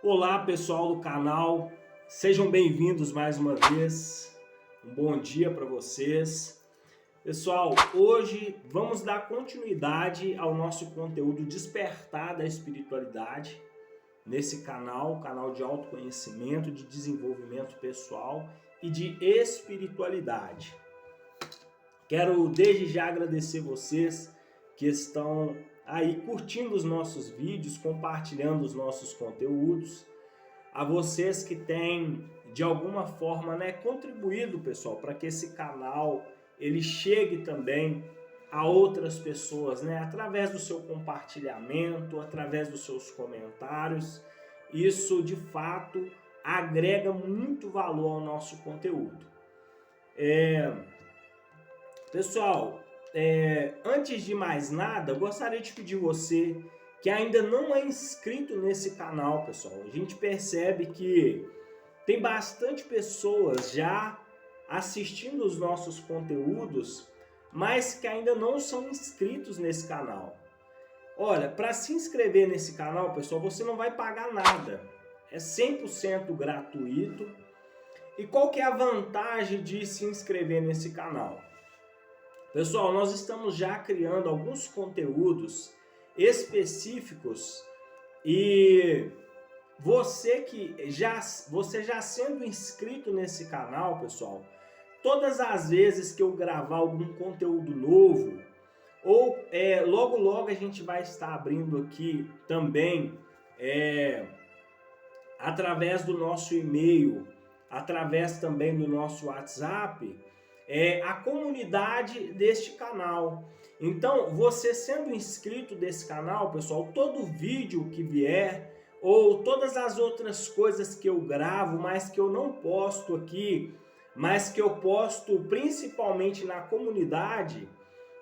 Olá, pessoal do canal, sejam bem-vindos mais uma vez. Um bom dia para vocês. Pessoal, hoje vamos dar continuidade ao nosso conteúdo Despertar da Espiritualidade nesse canal de autoconhecimento, de desenvolvimento pessoal e de espiritualidade. Quero desde já agradecer vocês que estão aí curtindo os nossos vídeos, compartilhando os nossos conteúdos, a vocês que têm de alguma forma, contribuído, pessoal, para que esse canal ele chegue também a outras pessoas, através do seu compartilhamento, através dos seus comentários. Isso de fato agrega muito valor ao nosso conteúdo. Pessoal, antes de mais nada, eu gostaria de pedir você que ainda não é inscrito nesse canal, pessoal. A gente percebe que tem bastante pessoas já assistindo os nossos conteúdos, mas que ainda não são inscritos nesse canal. Olha, para se inscrever nesse canal, pessoal, você não vai pagar nada. É 100% gratuito. E qual que é a vantagem de se inscrever nesse canal? Pessoal, nós estamos já criando alguns conteúdos específicos e você já sendo inscrito nesse canal, pessoal, todas as vezes que eu gravar algum conteúdo novo, ou logo a gente vai estar abrindo aqui também através do nosso e-mail, através também do nosso WhatsApp, a comunidade deste canal. Então, você sendo inscrito desse canal, pessoal, todo vídeo que vier, ou todas as outras coisas que eu gravo, mas que eu não posto aqui, mas que eu posto principalmente na comunidade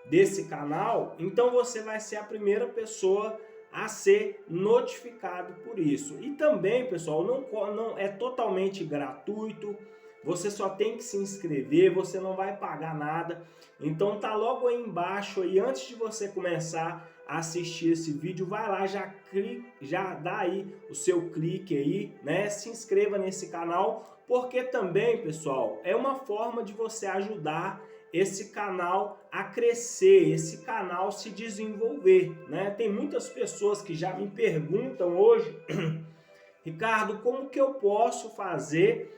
desse canal, então você vai ser a primeira pessoa a ser notificado por isso. E também, pessoal, não é totalmente gratuito. Você só tem que se inscrever, você não vai pagar nada. Então tá logo aí embaixo aí, antes de você começar a assistir esse vídeo, vai lá, já dá aí o seu clique aí, se inscreva nesse canal, porque também, pessoal, é uma forma de você ajudar esse canal a crescer, esse canal se desenvolver, Tem muitas pessoas que já me perguntam hoje, Ricardo, como que eu posso fazer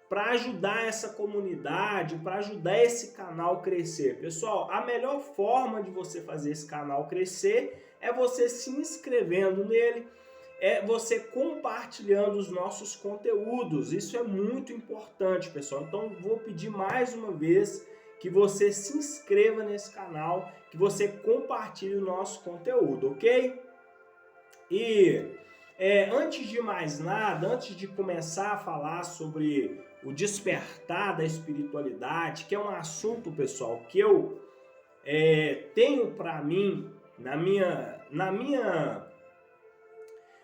para ajudar essa comunidade, para ajudar esse canal a crescer? Pessoal, a melhor forma de você fazer esse canal crescer é você se inscrevendo nele, é você compartilhando os nossos conteúdos. Isso é muito importante, pessoal. Então, vou pedir mais uma vez que você se inscreva nesse canal, que você compartilhe o nosso conteúdo, ok? E antes de mais nada, antes de começar a falar sobre o despertar da espiritualidade, que é um assunto, pessoal, que eu tenho para mim, na minha,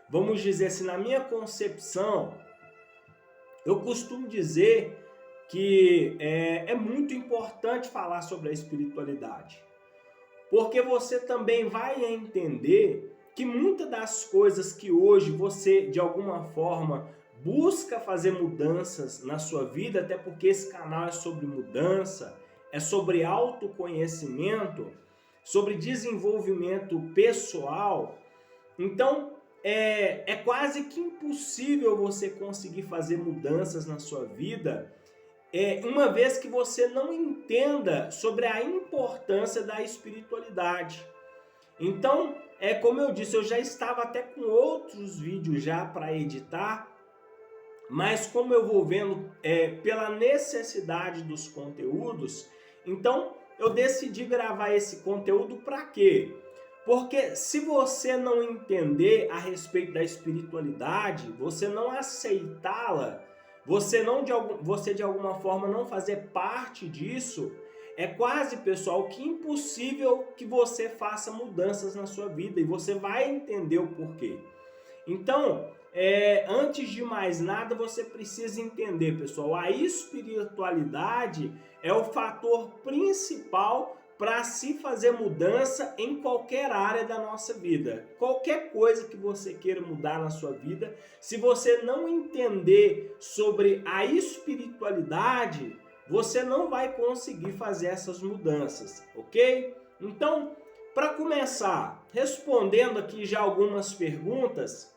vamos dizer assim, na minha concepção, eu costumo dizer que é muito importante falar sobre a espiritualidade, porque você também vai entender que muitas das coisas que hoje você, de alguma forma, busca fazer mudanças na sua vida, até porque esse canal é sobre mudança, é sobre autoconhecimento, sobre desenvolvimento pessoal. Então, é quase que impossível você conseguir fazer mudanças na sua vida uma vez que você não entenda sobre a importância da espiritualidade. Então, como eu disse, eu já estava até com outros vídeos já para editar, mas como eu vou vendo pela necessidade dos conteúdos, então eu decidi gravar esse conteúdo para quê? Porque se você não entender a respeito da espiritualidade, você não aceitá-la, você de alguma forma não fazer parte disso, é quase, pessoal, que impossível que você faça mudanças na sua vida, e você vai entender o porquê. Então, antes de mais nada, você precisa entender, pessoal, a espiritualidade é o fator principal para se fazer mudança em qualquer área da nossa vida. Qualquer coisa que você queira mudar na sua vida, se você não entender sobre a espiritualidade, você não vai conseguir fazer essas mudanças, ok? Então, para começar, respondendo aqui já algumas perguntas,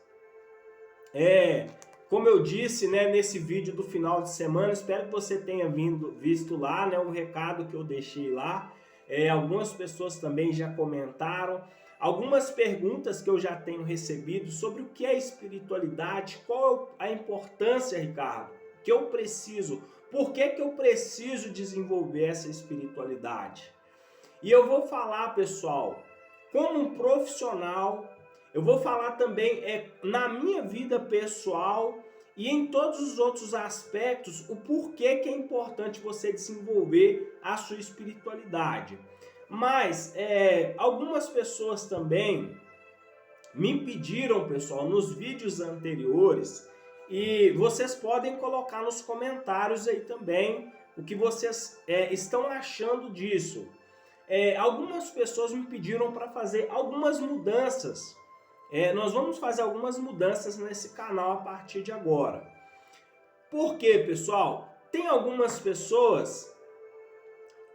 como eu disse, né, nesse vídeo do final de semana, espero que você tenha visto lá, né, o recado que eu deixei lá. Algumas pessoas também já comentaram. Algumas perguntas que eu já tenho recebido sobre o que é espiritualidade, qual a importância, Ricardo, que eu preciso, por que eu preciso desenvolver essa espiritualidade. E eu vou falar, pessoal, como um profissional, eu vou falar também na minha vida pessoal e em todos os outros aspectos, o porquê que é importante você desenvolver a sua espiritualidade. Mas algumas pessoas também me pediram, pessoal, nos vídeos anteriores, e vocês podem colocar nos comentários aí também o que vocês estão achando disso. Algumas pessoas me pediram para fazer algumas mudanças. Nós vamos fazer algumas mudanças nesse canal a partir de agora. Por quê, pessoal? Tem algumas pessoas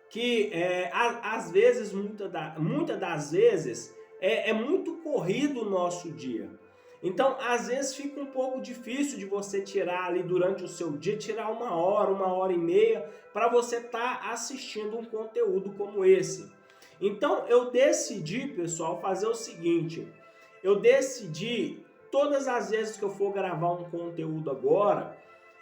que, às vezes, muitas das vezes, é muito corrido o nosso dia. Então, às vezes, fica um pouco difícil de você tirar ali durante o seu dia, tirar 1 hora, 1 hora e meia, para você estar assistindo um conteúdo como esse. Então, eu decidi, pessoal, fazer o seguinte. Eu decidi, todas as vezes que eu for gravar um conteúdo agora,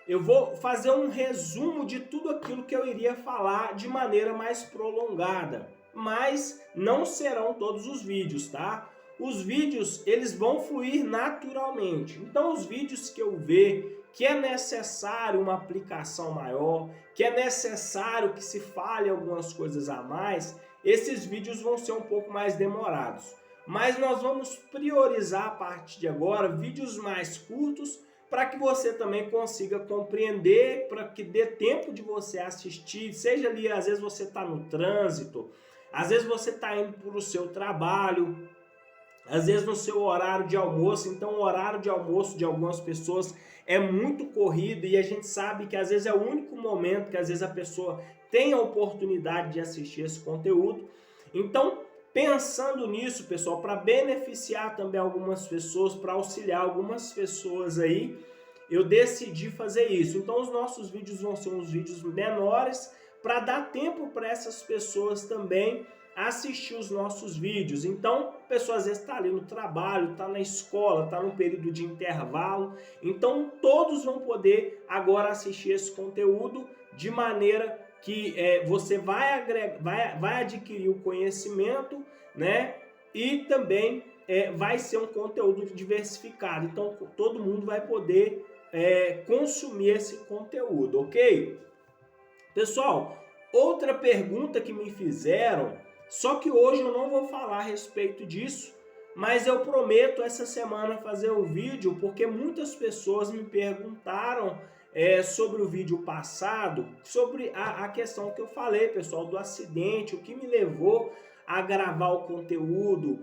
eu vou fazer um resumo de tudo aquilo que eu iria falar de maneira mais prolongada. Mas não serão todos os vídeos, tá? Os vídeos, eles vão fluir naturalmente. Então, os vídeos que eu ver que é necessário uma aplicação maior, que é necessário que se fale algumas coisas a mais, esses vídeos vão ser um pouco mais demorados. Mas nós vamos priorizar a partir de agora vídeos mais curtos para que você também consiga compreender, para que dê tempo de você assistir, seja ali, às vezes você está no trânsito, às vezes você está indo para o seu trabalho, às vezes no seu horário de almoço. Então o horário de almoço de algumas pessoas é muito corrido e a gente sabe que às vezes é o único momento que às vezes a pessoa tem a oportunidade de assistir esse conteúdo. Então, pensando nisso, pessoal, para beneficiar também algumas pessoas, para auxiliar algumas pessoas aí, eu decidi fazer isso. Então os nossos vídeos vão ser uns vídeos menores para dar tempo para essas pessoas também assistir os nossos vídeos. Então, a pessoa às vezes está ali no trabalho, está na escola, está no período de intervalo. Então, todos vão poder agora assistir esse conteúdo de maneira que você vai adquirir o conhecimento, né? E também vai ser um conteúdo diversificado. Então, todo mundo vai poder consumir esse conteúdo, ok? Pessoal, outra pergunta que me fizeram, só que hoje eu não vou falar a respeito disso, mas eu prometo essa semana fazer um vídeo, porque muitas pessoas me perguntaram sobre o vídeo passado, sobre a questão que eu falei, pessoal, do acidente, o que me levou a gravar o conteúdo,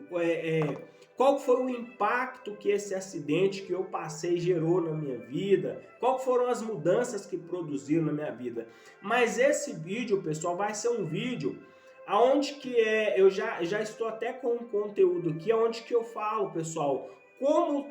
qual foi o impacto que esse acidente que eu passei gerou na minha vida, qual foram as mudanças que produziram na minha vida. Mas esse vídeo, pessoal, vai ser um vídeo aonde que eu já estou até com um conteúdo aqui, onde que eu falo, pessoal, como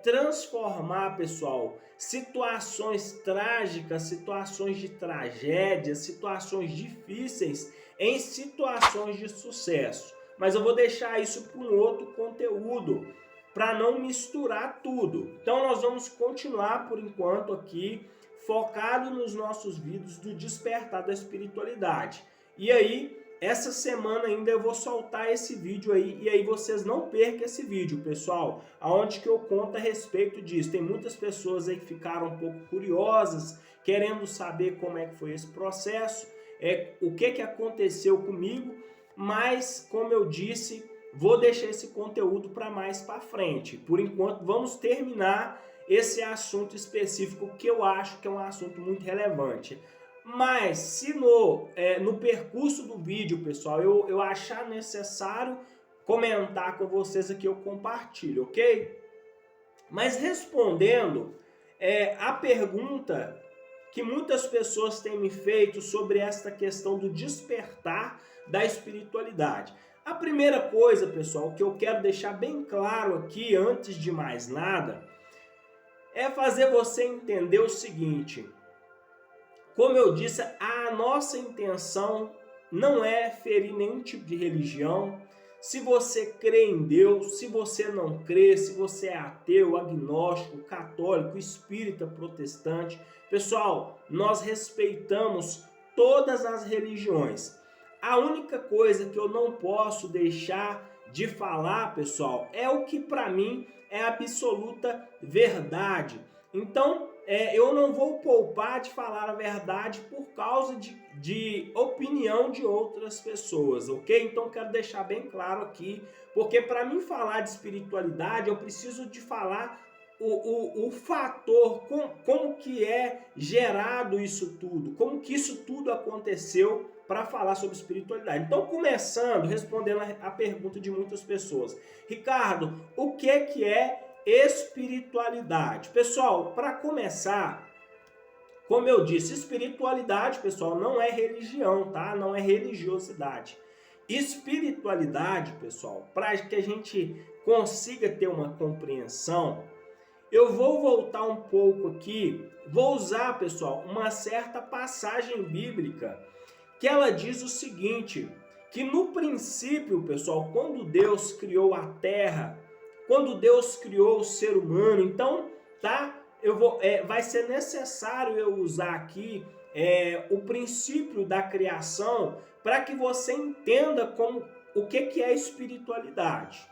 transformar, pessoal, situações trágicas, situações de tragédia, situações difíceis em situações de sucesso. Mas eu vou deixar isso para um outro conteúdo, para não misturar tudo. Então nós vamos continuar por enquanto aqui focado nos nossos vídeos do despertar da espiritualidade. E aí, essa semana ainda eu vou soltar esse vídeo aí, e aí vocês não percam esse vídeo, pessoal, aonde que eu conto a respeito disso. Tem muitas pessoas aí que ficaram um pouco curiosas, querendo saber como é que foi esse processo, o que aconteceu comigo, mas, como eu disse, vou deixar esse conteúdo para mais para frente. Por enquanto, vamos terminar esse assunto específico que eu acho que é um assunto muito relevante. Mas se no percurso do vídeo, pessoal, eu achar necessário comentar com vocês aqui, eu compartilho, ok? Mas respondendo a pergunta que muitas pessoas têm me feito sobre esta questão do despertar da espiritualidade. A primeira coisa, pessoal, que eu quero deixar bem claro aqui, antes de mais nada, é fazer você entender o seguinte: como eu disse, a nossa intenção não é ferir nenhum tipo de religião. Se você crê em Deus, se você não crê, se você é ateu, agnóstico, católico, espírita, protestante, pessoal, nós respeitamos todas as religiões. A única coisa que eu não posso deixar de falar, pessoal, é o que para mim é absoluta verdade. Então, eu não vou poupar de falar a verdade por causa de opinião de outras pessoas, ok? Então quero deixar bem claro aqui, porque para mim falar de espiritualidade, eu preciso de falar o fator, como que é gerado isso tudo, como que isso tudo aconteceu para falar sobre espiritualidade. Então, começando, respondendo a pergunta de muitas pessoas. Ricardo, o que é espiritualidade? Pessoal, para começar, como eu disse, espiritualidade, pessoal, não é religião, tá? Não é religiosidade. Espiritualidade, pessoal, para que a gente consiga ter uma compreensão, eu vou voltar um pouco aqui, vou usar, pessoal, uma certa passagem bíblica que ela diz o seguinte, que no princípio, pessoal, quando Deus criou a terra, quando Deus criou o ser humano, então, tá? Vai ser necessário eu usar aqui o princípio da criação para que você entenda o que é espiritualidade.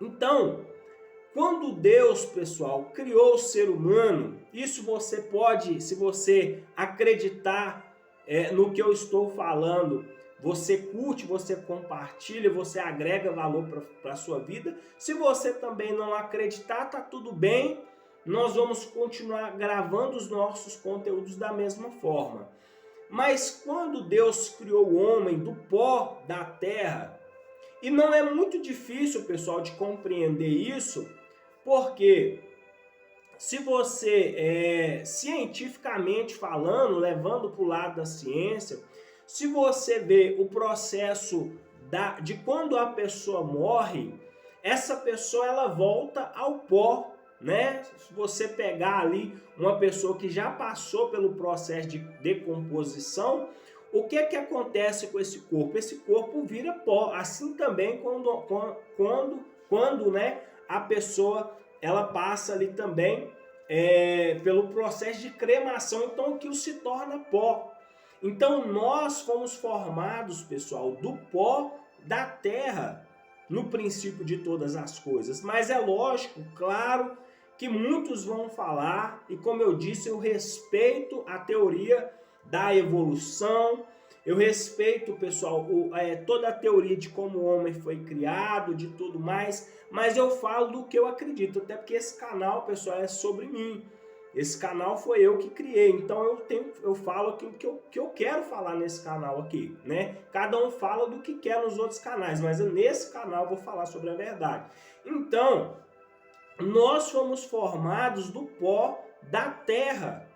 Então, quando Deus, pessoal, criou o ser humano, isso você pode, se você acreditar no que eu estou falando, você curte, você compartilha, você agrega valor para a sua vida. Se você também não acreditar, tá tudo bem. Nós vamos continuar gravando os nossos conteúdos da mesma forma. Mas quando Deus criou o homem do pó da terra, e não é muito difícil, pessoal, de compreender isso, porque se você, cientificamente falando, levando para o lado da ciência, se você vê o processo de quando a pessoa morre, essa pessoa ela volta ao pó, né? Se você pegar ali uma pessoa que já passou pelo processo de decomposição, o que acontece com esse corpo? Esse corpo vira pó. Assim também quando né, a pessoa ela passa ali também pelo processo de cremação, então aquilo se torna pó. Então nós fomos formados, pessoal, do pó da terra, no princípio de todas as coisas. Mas é lógico, claro, que muitos vão falar, e como eu disse, eu respeito a teoria da evolução, eu respeito, pessoal, toda a teoria de como o homem foi criado, de tudo mais, mas eu falo do que eu acredito, até porque esse canal, pessoal, é sobre mim. Esse canal foi eu que criei, então eu falo aquilo que eu quero falar nesse canal aqui, né? Cada um fala do que quer nos outros canais, mas nesse canal eu vou falar sobre a verdade. Então, nós fomos formados do pó da terra.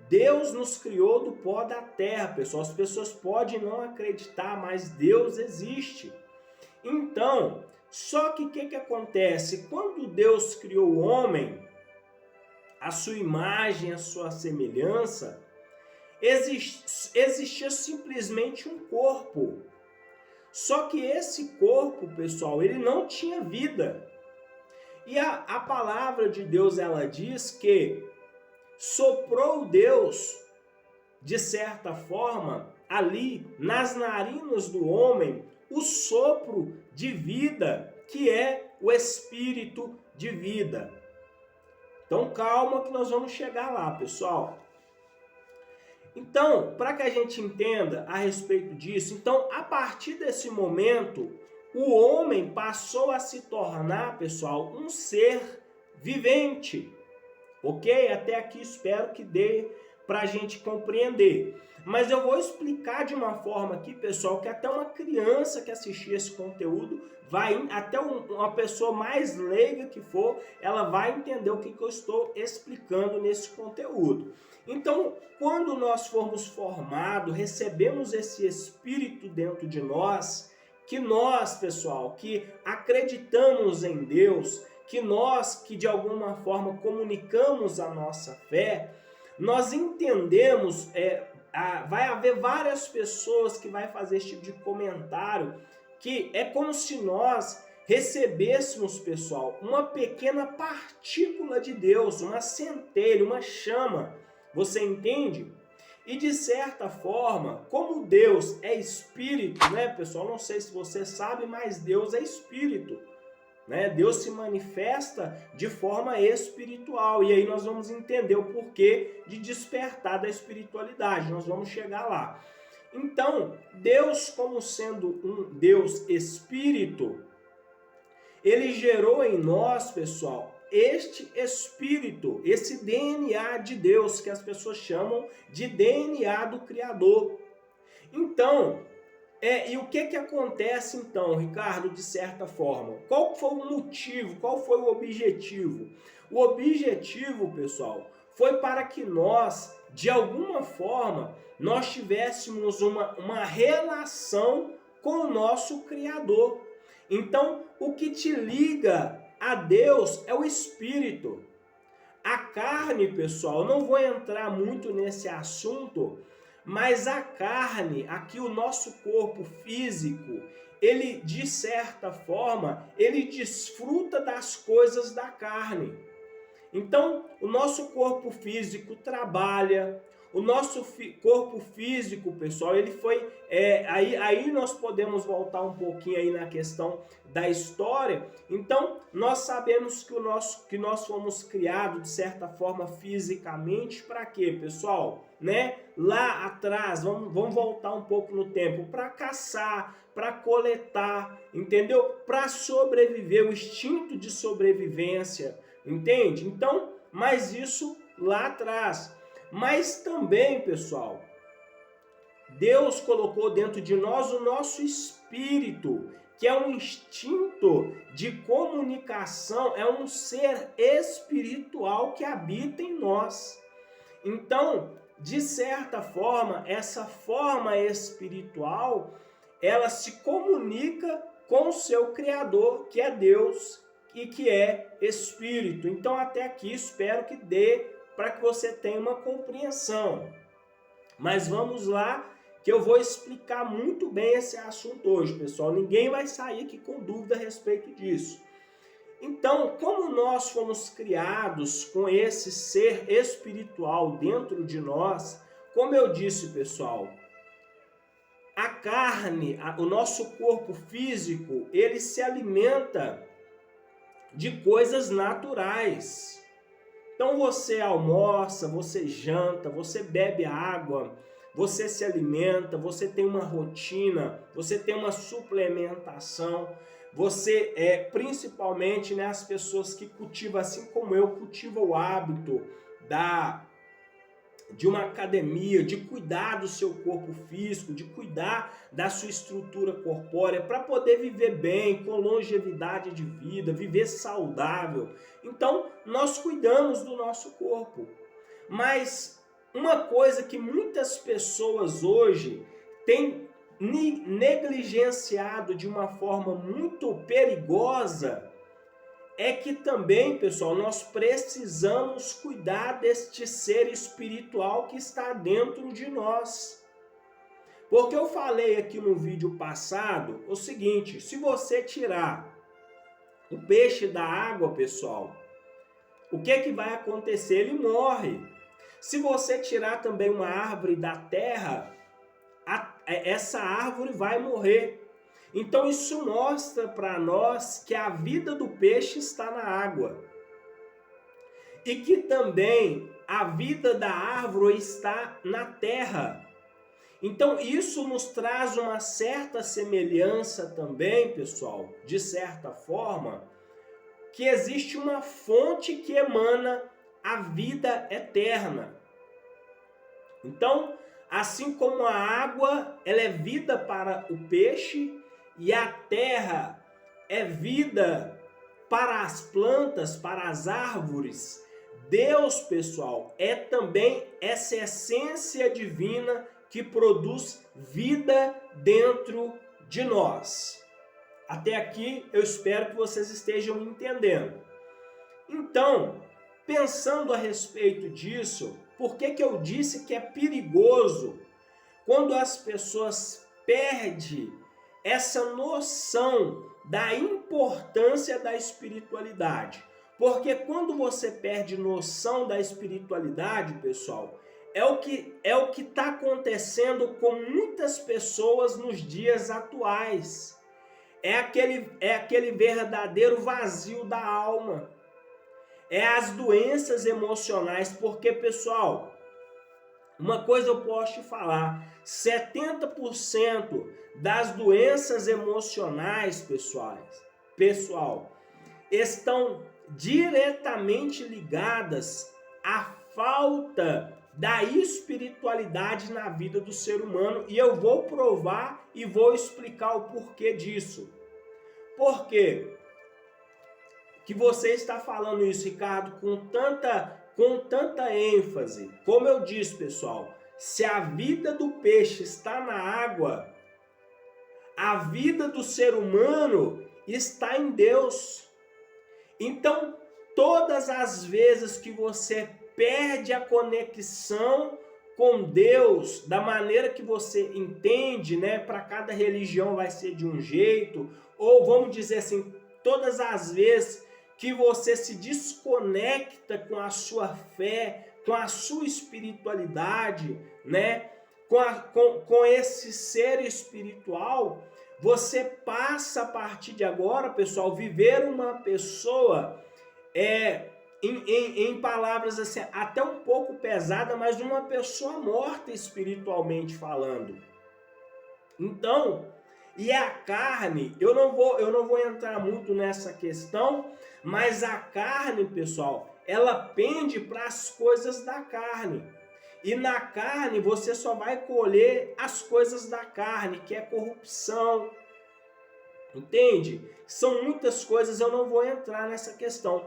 Deus nos criou do pó da terra, pessoal. As pessoas podem não acreditar, mas Deus existe. Então, só que o que acontece? Quando Deus criou o homem, a sua imagem, a sua semelhança, existia simplesmente um corpo. Só que esse corpo, pessoal, ele não tinha vida. E a palavra de Deus, ela diz que soprou Deus, de certa forma, ali nas narinas do homem, o sopro de vida, que é o espírito de vida. Então calma que nós vamos chegar lá, pessoal. Então, para que a gente entenda a respeito disso, então a partir desse momento, o homem passou a se tornar, pessoal, um ser vivente. Ok? Até aqui espero que dê para a gente compreender. Mas eu vou explicar de uma forma aqui, pessoal, que até uma criança que assistir esse conteúdo até uma pessoa mais leiga que for, ela vai entender o que eu estou explicando nesse conteúdo. Então, quando nós formos formados, recebemos esse Espírito dentro de nós, que nós, pessoal, que acreditamos em Deus, que de alguma forma comunicamos a nossa fé, nós entendemos, vai haver várias pessoas que vai fazer esse tipo de comentário, que é como se nós recebêssemos, pessoal, uma pequena partícula de Deus, uma centelha, uma chama, você entende? E de certa forma, como Deus é espírito, né, pessoal? Não sei se você sabe, mas Deus é espírito, né? Deus se manifesta de forma espiritual. E aí nós vamos entender o porquê de despertar da espiritualidade. Nós vamos chegar lá. Então, Deus, como sendo um Deus espírito, ele gerou em nós, pessoal, este espírito, esse DNA de Deus, que as pessoas chamam de DNA do Criador. Então, e o que acontece então, Ricardo, de certa forma? Qual foi o motivo, qual foi o objetivo? O objetivo, pessoal, foi para que nós, de alguma forma, nós tivéssemos uma relação com o nosso Criador. Então, o que te liga a Deus é o Espírito. A carne, pessoal, eu não vou entrar muito nesse assunto, mas a carne, aqui o nosso corpo físico, ele, de certa forma, ele desfruta das coisas da carne. Então, o nosso corpo físico trabalha, o nosso corpo físico, pessoal, ele foi... aí nós podemos voltar um pouquinho aí na questão da história. Então, nós sabemos que nós fomos criados, de certa forma, fisicamente, para quê, pessoal? Né? Lá atrás, vamos voltar um pouco no tempo, para caçar, para coletar, entendeu? Para sobreviver, o instinto de sobrevivência, entende? Então, mas isso lá atrás. Mas também, pessoal, Deus colocou dentro de nós o nosso espírito, que é um instinto de comunicação, é um ser espiritual que habita em nós. Então, de certa forma, essa forma espiritual, ela se comunica com o seu Criador, que é Deus e que é Espírito. Então, até aqui, espero que dê para que você tenha uma compreensão. Mas vamos lá, que eu vou explicar muito bem esse assunto hoje, pessoal. Ninguém vai sair aqui com dúvida a respeito disso. Então, como nós fomos criados com esse ser espiritual dentro de nós, como eu disse, pessoal, a carne, o nosso corpo físico, ele se alimenta de coisas naturais. Então você almoça, você janta, você bebe água, você se alimenta, você tem uma rotina, você tem uma suplementação, você principalmente, né, as pessoas que cultivam, assim como eu, cultivam o hábito de uma academia, de cuidar do seu corpo físico, de cuidar da sua estrutura corpórea, para poder viver bem, com longevidade de vida, viver saudável. Então, nós cuidamos do nosso corpo. Mas uma coisa que muitas pessoas hoje têm negligenciado de uma forma muito perigosa é que também, pessoal, nós precisamos cuidar deste ser espiritual que está dentro de nós. Porque eu falei aqui no vídeo passado o seguinte: se você tirar o peixe da água, pessoal, o que vai acontecer? Ele morre. Se você tirar também uma árvore da terra, essa árvore vai morrer. Então isso mostra para nós que a vida do peixe está na água. E que também a vida da árvore está na terra. Então isso nos traz uma certa semelhança também, pessoal, de certa forma, que existe uma fonte que emana a vida eterna. Então, assim como a água, ela é vida para o peixe e a terra é vida para as plantas, para as árvores, Deus, pessoal, é também essa essência divina que produz vida dentro de nós. Até aqui eu espero que vocês estejam entendendo. Então, pensando a respeito disso, por que eu disse que é perigoso quando as pessoas perdem essa noção da importância da espiritualidade? Porque quando você perde noção da espiritualidade, pessoal, é o que está acontecendo com muitas pessoas nos dias atuais. É aquele verdadeiro vazio da alma. É as doenças emocionais, porque, pessoal, uma coisa eu posso te falar, 70% das doenças emocionais, pessoal, estão diretamente ligadas à falta da espiritualidade na vida do ser humano, e eu vou provar e vou explicar o porquê disso. Por quê que você está falando isso, Ricardo, com tanta ênfase? Como eu disse, pessoal, se a vida do peixe está na água, a vida do ser humano está em Deus. Então, todas as vezes que você perde a conexão com Deus, da maneira que você entende, né? Para cada religião vai ser de um jeito, ou vamos dizer assim, todas as vezes que você se desconecta com a sua fé, com a sua espiritualidade, né? Com esse ser espiritual, você passa a partir de agora, pessoal, viver uma pessoa, em palavras assim, até um pouco pesada, mas uma pessoa morta espiritualmente falando. Então, e a carne, eu não vou entrar muito nessa questão, mas a carne, pessoal, ela pende para as coisas da carne. E na carne você só vai colher as coisas da carne, que é corrupção. Entende? São muitas coisas, eu não vou entrar nessa questão.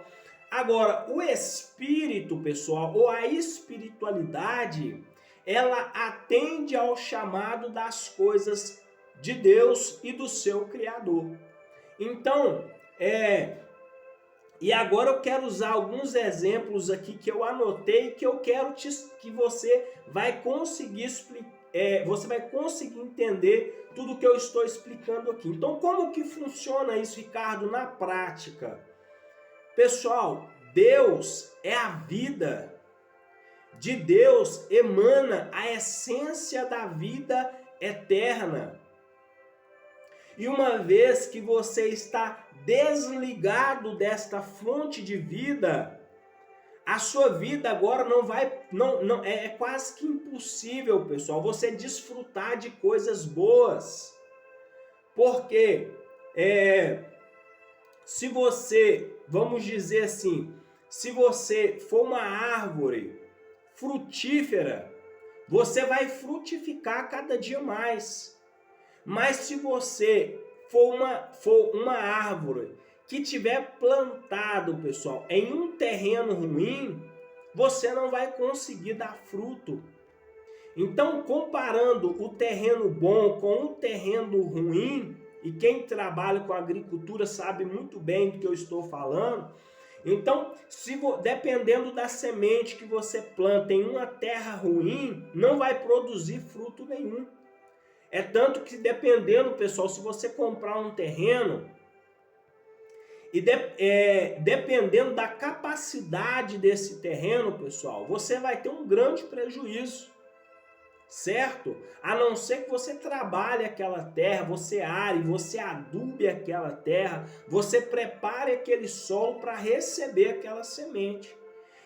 Agora, o espírito, pessoal, ou a espiritualidade, ela atende ao chamado das coisas de Deus e do seu Criador. Então, e agora eu quero usar alguns exemplos aqui que eu anotei, que eu quero que você vai conseguir você vai conseguir entender tudo que eu estou explicando aqui. Então, como que funciona isso, Ricardo, na prática? Pessoal, Deus é a vida. De Deus emana a essência da vida eterna. E uma vez que você está desligado desta fonte de vida, a sua vida agora é quase que impossível, pessoal, você desfrutar de coisas boas. Porque se você, vamos dizer assim, se você for uma árvore frutífera, você vai frutificar cada dia mais. Mas se você for uma árvore que tiver plantado, pessoal, em um terreno ruim, você não vai conseguir dar fruto. Então, comparando o terreno bom com o terreno ruim, e quem trabalha com agricultura sabe muito bem do que eu estou falando, então, dependendo da semente que você planta em uma terra ruim, não vai produzir fruto nenhum. É tanto que dependendo, pessoal, se você comprar um terreno, e dependendo da capacidade desse terreno, pessoal, você vai ter um grande prejuízo, certo? A não ser que você trabalhe aquela terra, você are, você adube aquela terra, você prepare aquele solo para receber aquela semente.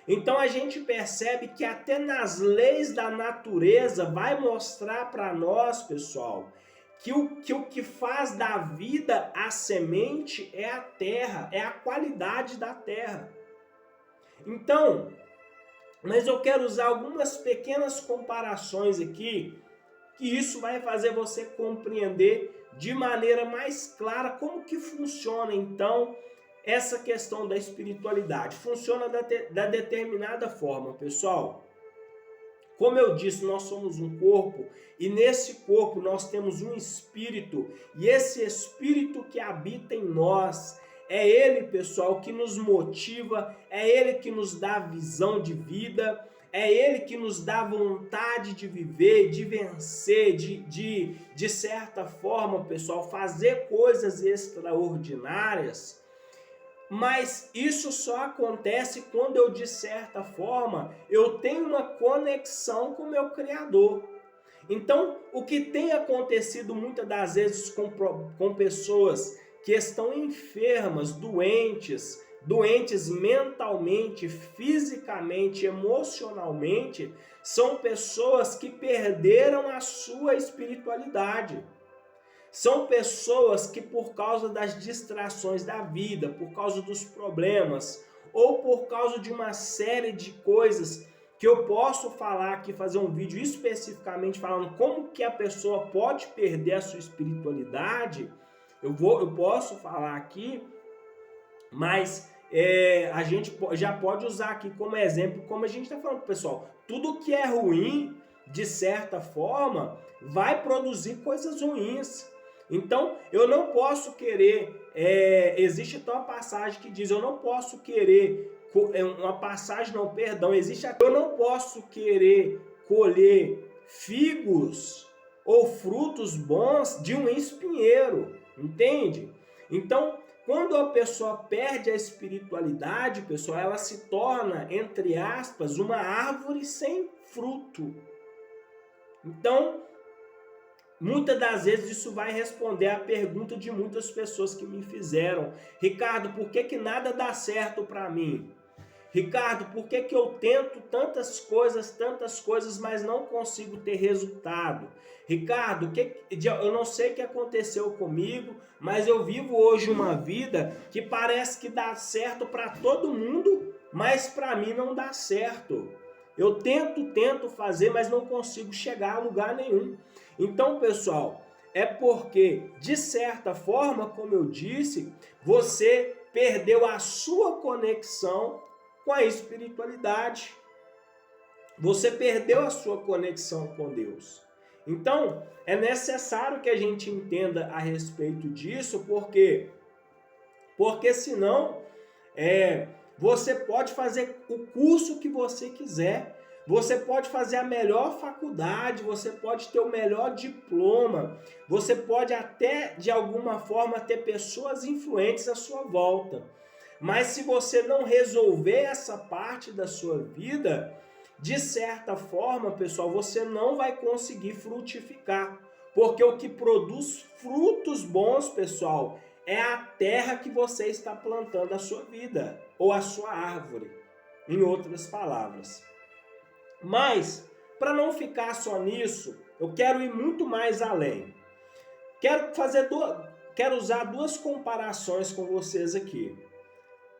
Então a gente percebe que até nas leis da natureza vai mostrar para nós, pessoal, que o que faz da vida a semente é a terra, é a qualidade da terra. Então, Mas eu quero usar algumas pequenas comparações aqui, que isso vai fazer você compreender de maneira mais clara como que funciona então essa questão da espiritualidade. Funciona da determinada forma, pessoal. Como eu disse, nós somos um corpo e nesse corpo nós temos um espírito, e esse espírito que habita em nós, é ele, pessoal, que nos motiva, é ele que nos dá visão de vida, é ele que nos dá vontade de viver, de vencer, de certa forma, pessoal, fazer coisas extraordinárias. Mas isso só acontece quando eu, de certa forma, eu tenho uma conexão com o meu Criador. Então, o que tem acontecido muitas das vezes com pessoas que estão enfermas, doentes mentalmente, fisicamente, emocionalmente, são pessoas que perderam a sua espiritualidade. São pessoas que, por causa das distrações da vida, por causa dos problemas, ou por causa de uma série de coisas que eu posso falar aqui, fazer um vídeo especificamente falando como que a pessoa pode perder a sua espiritualidade, eu posso falar aqui, mas a gente já pode usar aqui como exemplo, como a gente está falando, pessoal, tudo que é ruim, de certa forma, vai produzir coisas ruins. Então, eu não posso querer, existe então uma passagem que diz, eu não posso querer, uma passagem não, perdão, eu não posso querer colher figos ou frutos bons de um espinheiro, entende? Então, quando a pessoa perde a espiritualidade, pessoal, ela se torna, entre aspas, uma árvore sem fruto. Então, muitas das vezes isso vai responder à pergunta de muitas pessoas que me fizeram. Ricardo, por que nada dá certo para mim? Ricardo, por que eu tento tantas coisas, mas não consigo ter resultado? Ricardo, eu não sei o que aconteceu comigo, mas eu vivo hoje uma vida que parece que dá certo para todo mundo, mas para mim não dá certo. Eu tento fazer, mas não consigo chegar a lugar nenhum. Então, pessoal, é porque, de certa forma, como eu disse, você perdeu a sua conexão com a espiritualidade. Você perdeu a sua conexão com Deus. Então, é necessário que a gente entenda a respeito disso, porque senão você pode fazer o curso que você quiser, você pode fazer a melhor faculdade, você pode ter o melhor diploma, você pode até, de alguma forma, ter pessoas influentes à sua volta. Mas se você não resolver essa parte da sua vida, de certa forma, pessoal, você não vai conseguir frutificar. Porque o que produz frutos bons, pessoal, é a terra que você está plantando a sua vida, ou a sua árvore, em outras palavras. Mas, para não ficar só nisso, eu quero ir muito mais além. Quero usar duas comparações com vocês aqui,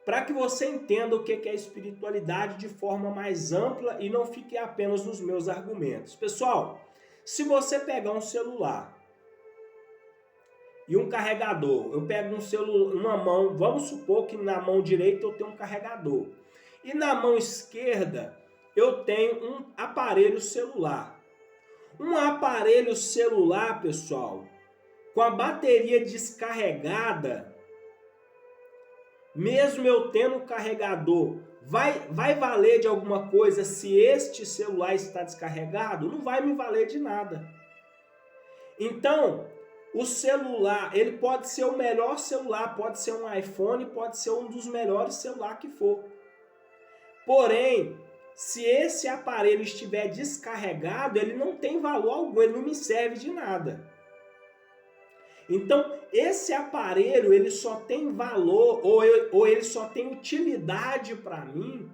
para que você entenda o que é espiritualidade de forma mais ampla e não fique apenas nos meus argumentos. Pessoal, se você pegar um celular e um carregador, eu pego um celular, uma mão, vamos supor que na mão direita eu tenho um carregador, e na mão esquerda eu tenho um aparelho celular. Um aparelho celular, pessoal, com a bateria descarregada, mesmo eu tendo um carregador, vai valer de alguma coisa se este celular está descarregado? Não vai me valer de nada. Então, o celular, ele pode ser o melhor celular, pode ser um iPhone, pode ser um dos melhores celulares que for. Porém, se esse aparelho estiver descarregado, ele não tem valor algum, ele não me serve de nada. Então, esse aparelho, ele só tem valor, ou ele só tem utilidade para mim,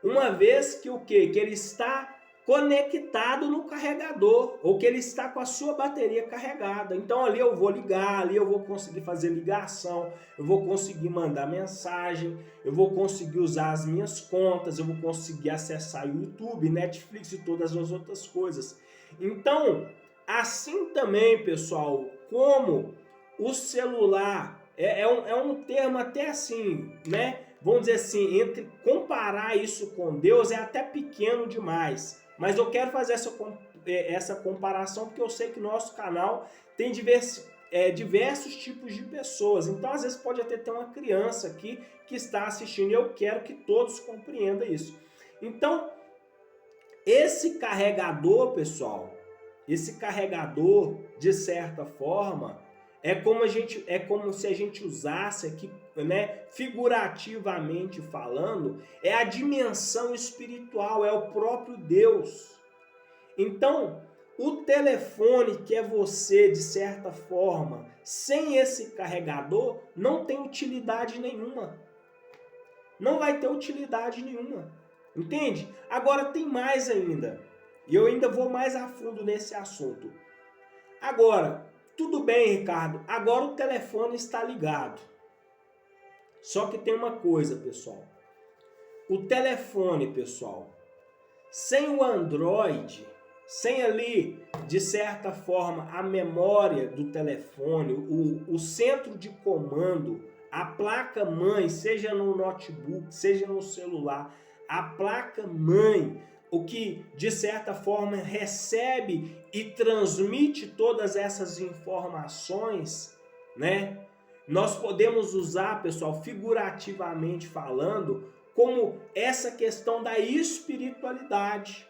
uma vez que o quê? Que ele está conectado no carregador, ou que ele está com a sua bateria carregada. Então ali eu vou ligar, ali eu vou conseguir fazer ligação, eu vou conseguir mandar mensagem, eu vou conseguir usar as minhas contas, eu vou conseguir acessar o YouTube, Netflix e todas as outras coisas. Então, assim também, pessoal, como o celular é um termo até assim, né? Vamos dizer assim, entre comparar isso com Deus é até pequeno demais. Mas eu quero fazer essa comparação porque eu sei que nosso canal tem diversos tipos de pessoas. Então, às vezes, pode até ter uma criança aqui que está assistindo e eu quero que todos compreendam isso. Então, esse carregador, pessoal, esse carregador, de certa forma, é como se a gente usasse aqui, né, figurativamente falando, é a dimensão espiritual, é o próprio Deus. Então, o telefone que é você, de certa forma, sem esse carregador, não tem utilidade nenhuma. Não vai ter utilidade nenhuma. Entende? Agora tem mais ainda. E eu ainda vou mais a fundo nesse assunto. Agora, tudo bem, Ricardo. Agora o telefone está ligado. Só que tem uma coisa, pessoal. O telefone, pessoal, sem o Android, sem ali, de certa forma, a memória do telefone, o centro de comando, a placa-mãe, seja no notebook, seja no celular, a placa-mãe, o que, de certa forma, recebe e transmite todas essas informações, né? Nós podemos usar, pessoal, figurativamente falando, como essa questão da espiritualidade.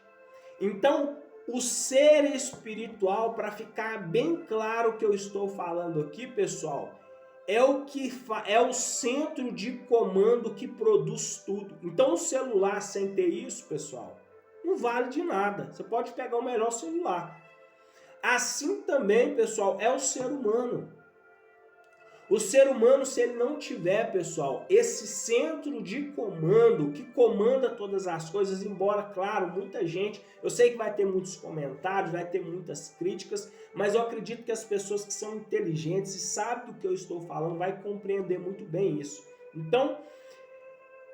Então, o ser espiritual, para ficar bem claro o que eu estou falando aqui, pessoal, é o centro de comando que produz tudo. Então, o celular sem ter isso, pessoal, não vale de nada. Você pode pegar o melhor celular. Assim também, pessoal, é o ser humano. O ser humano, se ele não tiver, pessoal, esse centro de comando que comanda todas as coisas, embora, claro, muita gente, eu sei que vai ter muitos comentários, vai ter muitas críticas, mas eu acredito que as pessoas que são inteligentes e sabem do que eu estou falando vai compreender muito bem isso. Então,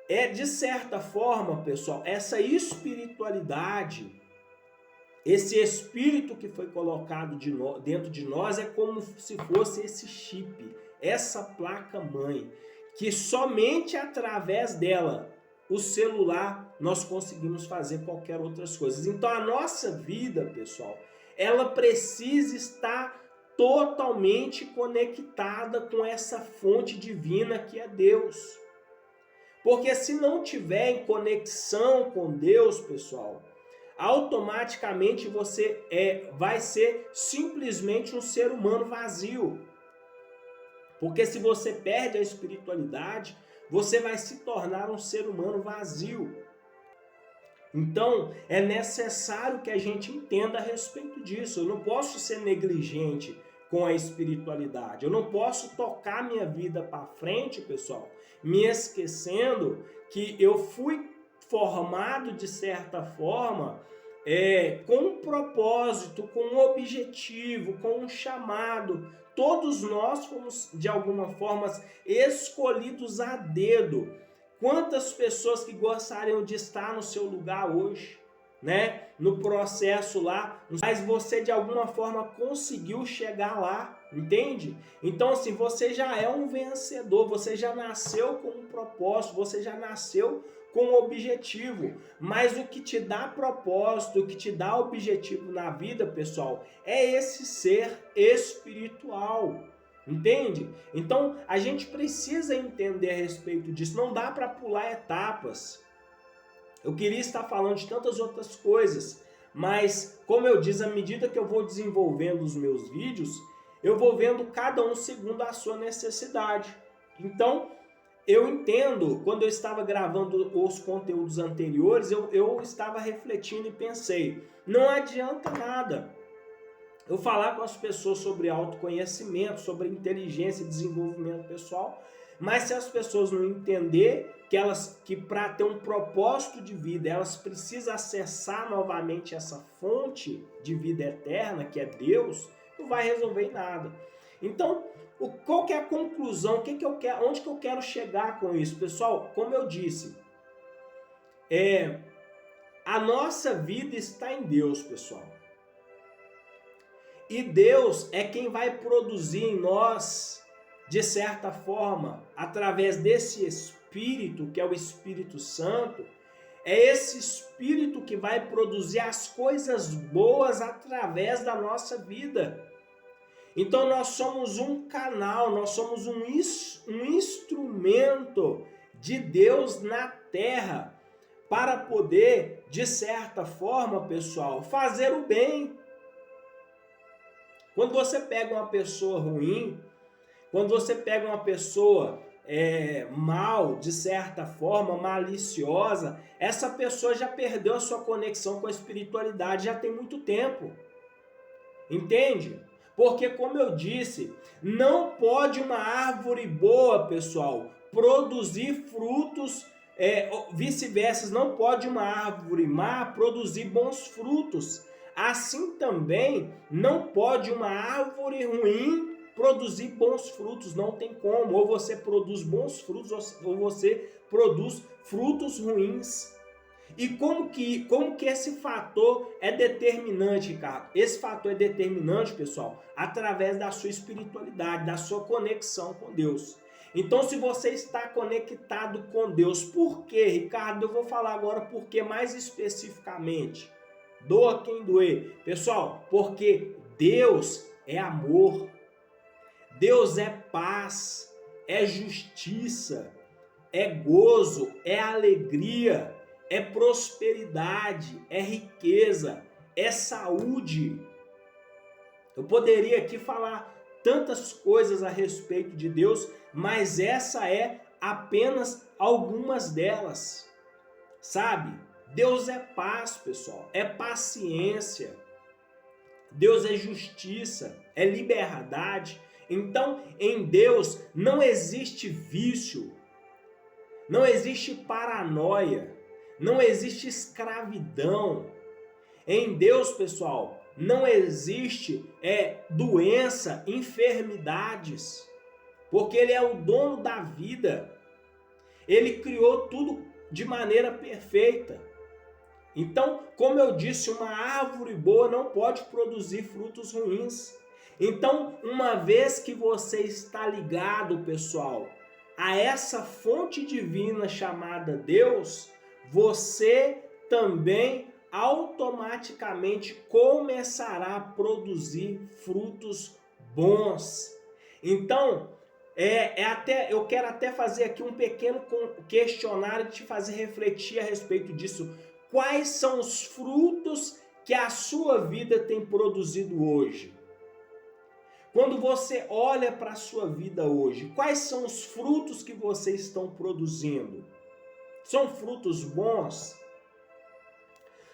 de certa forma, pessoal, essa espiritualidade, esse espírito que foi colocado dentro de nós é como se fosse esse chip, essa placa-mãe, que somente através dela, o celular, nós conseguimos fazer qualquer outras coisas. Então a nossa vida, pessoal, ela precisa estar totalmente conectada com essa fonte divina que é Deus. Porque se não tiver em conexão com Deus, pessoal, automaticamente você vai ser simplesmente um ser humano vazio. Porque se você perde a espiritualidade, você vai se tornar um ser humano vazio. Então, é necessário que a gente entenda a respeito disso. Eu não posso ser negligente com a espiritualidade. Eu não posso tocar minha vida para frente, pessoal, me esquecendo que eu fui formado de certa forma com um propósito, com um objetivo, com um chamado. Todos nós fomos, de alguma forma, escolhidos a dedo. Quantas pessoas que gostariam de estar no seu lugar hoje, né? No processo lá, mas você de alguma forma conseguiu chegar lá, entende? Então assim, você já é um vencedor, você já nasceu com um propósito, você já nasceu com um objetivo, mas o que te dá propósito, o que te dá objetivo na vida, pessoal, é esse ser espiritual, entende? Então a gente precisa entender a respeito disso, não dá para pular etapas. Eu queria estar falando de tantas outras coisas, mas como eu disse, à medida que eu vou desenvolvendo os meus vídeos, eu vou vendo cada um segundo a sua necessidade. Então, eu entendo, quando eu estava gravando os conteúdos anteriores, eu estava refletindo e pensei, não adianta nada eu falar com as pessoas sobre autoconhecimento, sobre inteligência e desenvolvimento pessoal, Mas se as pessoas não entender que para ter um propósito de vida, elas precisam acessar novamente essa fonte de vida eterna, que é Deus, não vai resolver em nada. Então, qual que é a conclusão? Onde que eu quero chegar com isso? Pessoal, como eu disse, a nossa vida está em Deus, pessoal. E Deus é quem vai produzir em nós, de certa forma, através desse Espírito, que é o Espírito Santo, é esse Espírito que vai produzir as coisas boas através da nossa vida. Então nós somos um canal, nós somos um instrumento de Deus na terra para poder, de certa forma, pessoal, fazer o bem. Quando você pega uma pessoa ruim, quando você pega uma pessoa mal, de certa forma, maliciosa, essa pessoa já perdeu a sua conexão com a espiritualidade já tem muito tempo. Entende? Porque, como eu disse, não pode uma árvore boa, pessoal, produzir frutos, vice-versa, não pode uma árvore má produzir bons frutos. Assim também não pode uma árvore ruim produzir bons frutos, não tem como. Ou você produz bons frutos ou você produz frutos ruins. E como que esse fator é determinante, Ricardo? Esse fator é determinante, pessoal, através da sua espiritualidade, da sua conexão com Deus. Então, se você está conectado com Deus, por quê, Ricardo? Eu vou falar agora por quê mais especificamente. Doa quem doer. Pessoal, porque Deus é amor. Deus é paz, é justiça, é gozo, é alegria, é prosperidade, é riqueza, é saúde. Eu poderia aqui falar tantas coisas a respeito de Deus, mas essa é apenas algumas delas, sabe? Deus é paz, pessoal, é paciência. Deus é justiça, é liberdade. Então, em Deus não existe vício, não existe paranoia, não existe escravidão. Em Deus, pessoal, não existe doença, enfermidades, porque Ele é o dono da vida. Ele criou tudo de maneira perfeita. Então, como eu disse, uma árvore boa não pode produzir frutos ruins. Então, uma vez que você está ligado, pessoal, a essa fonte divina chamada Deus, você também automaticamente começará a produzir frutos bons. Então, eu quero até fazer aqui um pequeno questionário de te fazer refletir a respeito disso. Quais são os frutos que a sua vida tem produzido hoje? Quando você olha para a sua vida hoje, quais são os frutos que vocês estão produzindo? São frutos bons?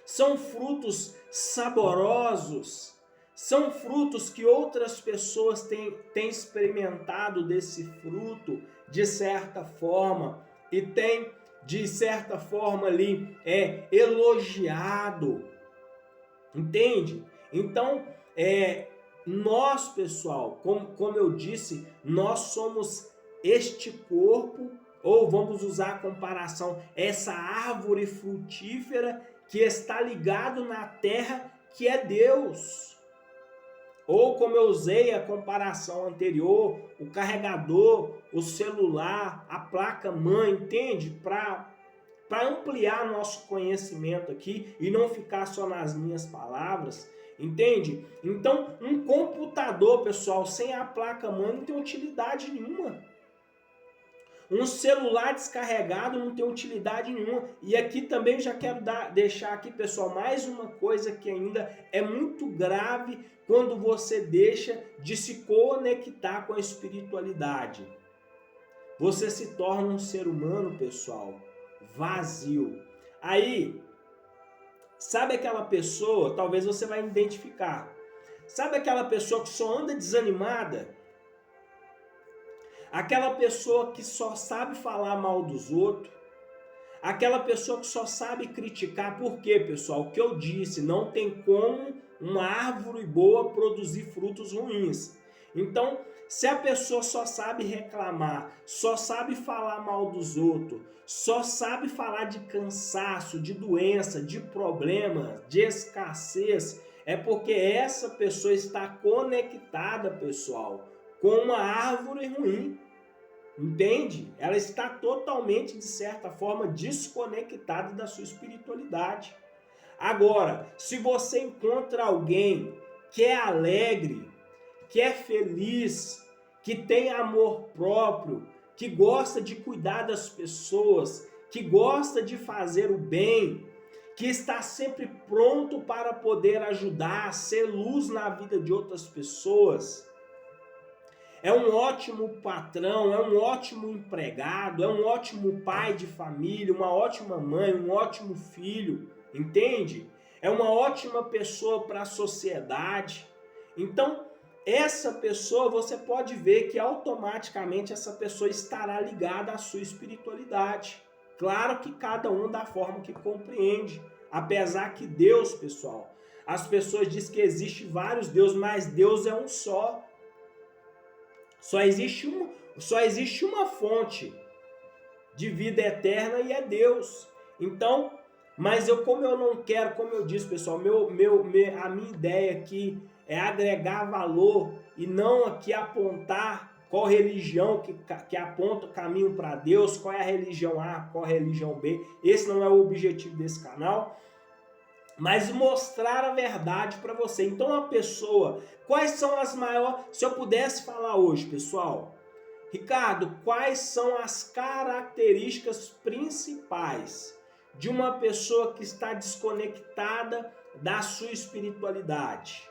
São frutos saborosos? São frutos que outras pessoas têm experimentado desse fruto de certa forma e têm de certa forma ali elogiado? Entende? Então, nós, pessoal, como eu disse, nós somos este corpo, ou vamos usar a comparação, essa árvore frutífera que está ligado na terra, que é Deus. Ou como eu usei a comparação anterior, o carregador, o celular, a placa-mãe, entende? Para ampliar nosso conhecimento aqui e não ficar só nas minhas palavras, entende? Então, um computador, pessoal, sem a placa-mãe não tem utilidade nenhuma. Um celular descarregado não tem utilidade nenhuma. E aqui também já quero deixar aqui, pessoal, mais uma coisa que ainda é muito grave quando você deixa de se conectar com a espiritualidade. Você se torna um ser humano, pessoal, vazio. Aí, sabe aquela pessoa, talvez você vai identificar, sabe aquela pessoa que só anda desanimada? aquela pessoa que só sabe falar mal dos outros, aquela pessoa que só sabe criticar. Por quê, pessoal? O que eu disse, não tem como uma árvore boa produzir frutos ruins. Então, se a pessoa só sabe reclamar, só sabe falar mal dos outros, só sabe falar de cansaço, de doença, de problema, de escassez, é porque essa pessoa está conectada, pessoal, com uma árvore ruim. Entende? Ela está totalmente, de certa forma, desconectada da sua espiritualidade. Agora, se você encontra alguém que é alegre, que é feliz, que tem amor próprio, que gosta de cuidar das pessoas, que gosta de fazer o bem, que está sempre pronto para poder ajudar, ser luz na vida de outras pessoas, é um ótimo patrão, é um ótimo empregado, é um ótimo pai de família, uma ótima mãe, um ótimo filho, entende? É uma ótima pessoa para a sociedade. Então, essa pessoa, você pode ver que automaticamente essa pessoa estará ligada à sua espiritualidade. Claro que cada um da forma que compreende. Apesar que Deus, pessoal, as pessoas dizem que existe vários deuses, mas Deus é um só. Só existe uma fonte de vida eterna e é Deus. Então, mas como eu não quero, como eu disse, pessoal, a minha ideia aqui é agregar valor e não aqui apontar qual religião que aponta o caminho para Deus, qual é a religião A, qual é a religião B. Esse não é o objetivo desse canal. Mas mostrar a verdade para você. Então a pessoa, quais são as maiores... Se eu pudesse falar hoje, pessoal, Ricardo, quais são as características principais de uma pessoa que está desconectada da sua espiritualidade?